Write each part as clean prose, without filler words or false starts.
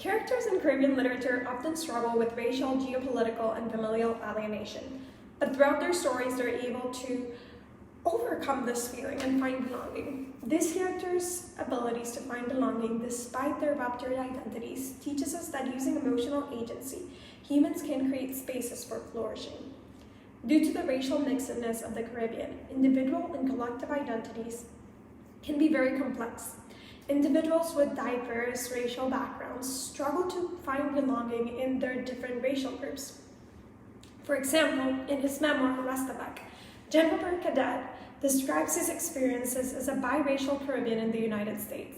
Characters in Caribbean literature often struggle with racial, geopolitical, and familial alienation, but throughout their stories, they're able to overcome this feeling and find belonging. These characters' abilities to find belonging despite their ruptured identities teaches us that using emotional agency, humans can create spaces for flourishing. Due to the racial mixedness of the Caribbean, individual and collective identities can be very complex. Individuals with diverse racial backgrounds struggle to find belonging in their different racial groups. For example, in his memoir, Restaback, Jean-Robert Cadet describes his experiences as a biracial Caribbean in the United States.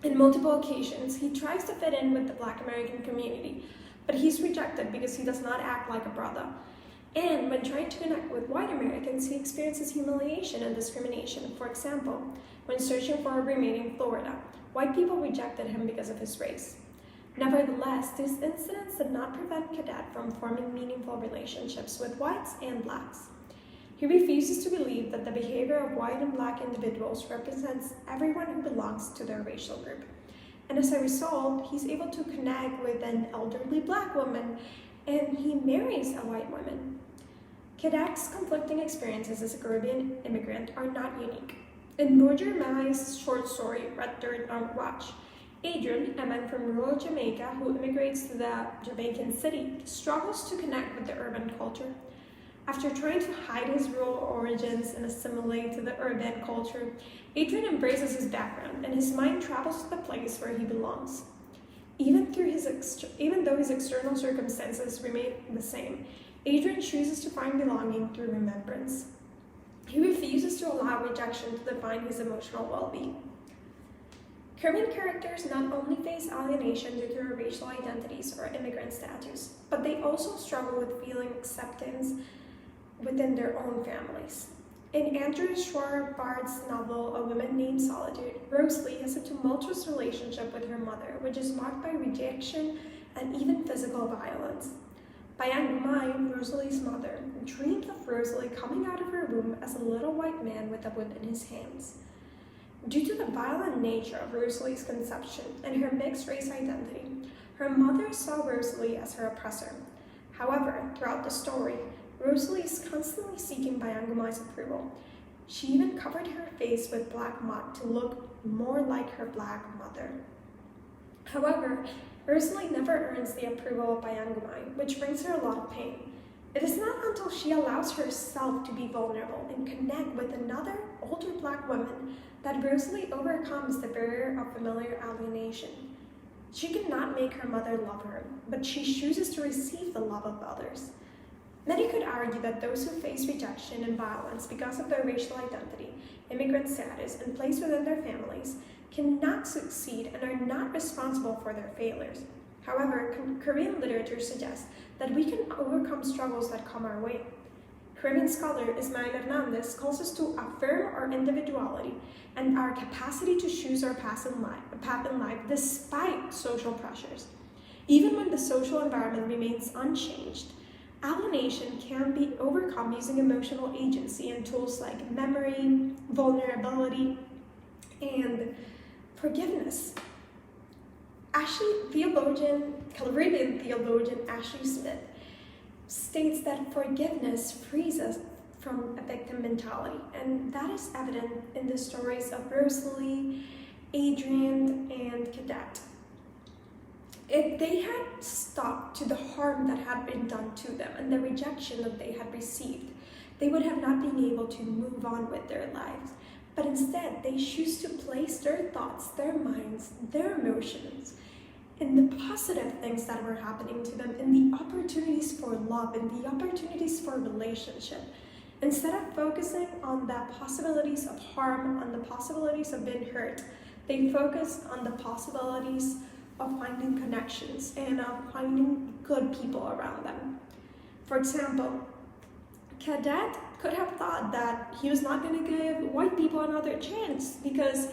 In multiple occasions, he tries to fit in with the Black American community, but he's rejected because he does not act like a brother. And when trying to connect with white Americans, he experiences humiliation and discrimination. For example, when searching for a roommate in Florida, white people rejected him because of his race. Nevertheless, these incidents did not prevent Cadet from forming meaningful relationships with whites and blacks. He refuses to believe that the behavior of white and black individuals represents everyone who belongs to their racial group. And as a result, he's able to connect with an elderly black woman, and he marries a white woman. Cadet's conflicting experiences as a Caribbean immigrant are not unique. In Roger Mai's short story, Red Dirt on Watch, Adrian, a man from rural Jamaica who immigrates to the Jamaican city, struggles to connect with the urban culture. After trying to hide his rural origins and assimilate to the urban culture, Adrian embraces his background and his mind travels to the place where he belongs. Even though his external circumstances remain the same, Adrian chooses to find belonging through remembrance. He refuses to allow rejection to define his emotional well-being. Caribbean characters not only face alienation due to their racial identities or immigrant status, but they also struggle with feeling acceptance within their own families. In Andrew Schwartz's novel, A Woman Named Solitude, Rosalie has a tumultuous relationship with her mother, which is marked by rejection and even physical violence. Bayang Mai, Rosalie's mother, dreams of Rosalie coming out of her womb as a little white man with a whip in his hands. Due to the violent nature of Rosalie's conception and her mixed-race identity, her mother saw Rosalie as her oppressor. However, throughout the story, Rosalie is constantly seeking Bayang Mai's approval. She even covered her face with black mud to look more like her black mother. However, Rosalie never earns the approval of Bayang Mai, which brings her a lot of pain. It is not until she allows herself to be vulnerable and connect with another, older black woman that Rosalie overcomes the barrier of familiar alienation. She cannot make her mother love her, but she chooses to receive the love of others. Many could argue that those who face rejection and violence because of their racial identity, immigrant status, and place within their families cannot succeed and are not responsible for their failures. However, Caribbean literature suggests that we can overcome struggles that come our way. Caribbean scholar Ismael Hernandez calls us to affirm our individuality and our capacity to choose our path in life despite social pressures. Even when the social environment remains unchanged, alienation can be overcome using emotional agency and tools like memory, vulnerability, and forgiveness. Caribbean theologian Ashley Smith states that forgiveness frees us from a victim mentality, and that is evident in the stories of Rosalie, Adrian, and Cadet. If they had stuck to the harm that had been done to them and the rejection that they had received, they would have not been able to move on with their lives. But instead, they choose to place their thoughts, their minds, their emotions in the positive things that were happening to them, in the opportunities for love, in the opportunities for relationship. Instead of focusing on the possibilities of harm, on the possibilities of being hurt, they focus on the possibilities of finding connections and of finding good people around them. For example, Cadet could have thought that he was not going to give white people another chance because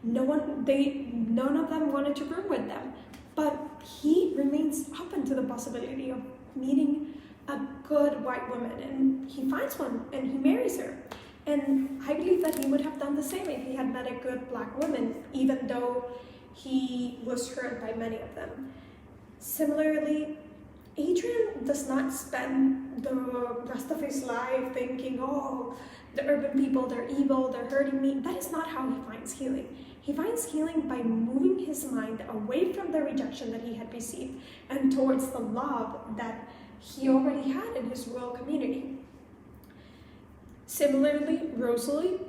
none of them wanted to room with them. But he remains open to the possibility of meeting a good white woman, and he finds one and he marries her. And I believe that he would have done the same if he had met a good black woman, even though he was hurt by many of them. Similarly, Adrian does not spend the rest of his life thinking, oh, the urban people, they're evil, they're hurting me. That is not how he finds healing. He finds healing by moving his mind away from the rejection that he had received and towards the love that he already had in his rural community. Similarly, Rosalie,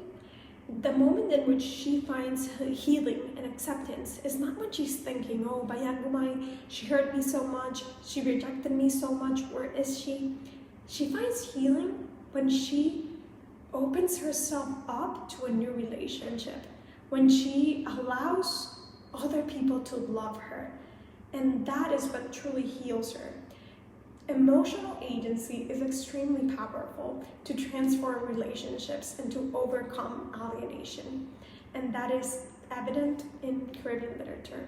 the moment in which she finds healing and acceptance is not when she's thinking, oh, Bayang Gumay, she hurt me so much, she rejected me so much, where is she? She finds healing when she opens herself up to a new relationship, when she allows other people to love her. And that is what truly heals her. Emotional agency is extremely powerful to transform relationships and to overcome alienation. And that is evident in Caribbean literature.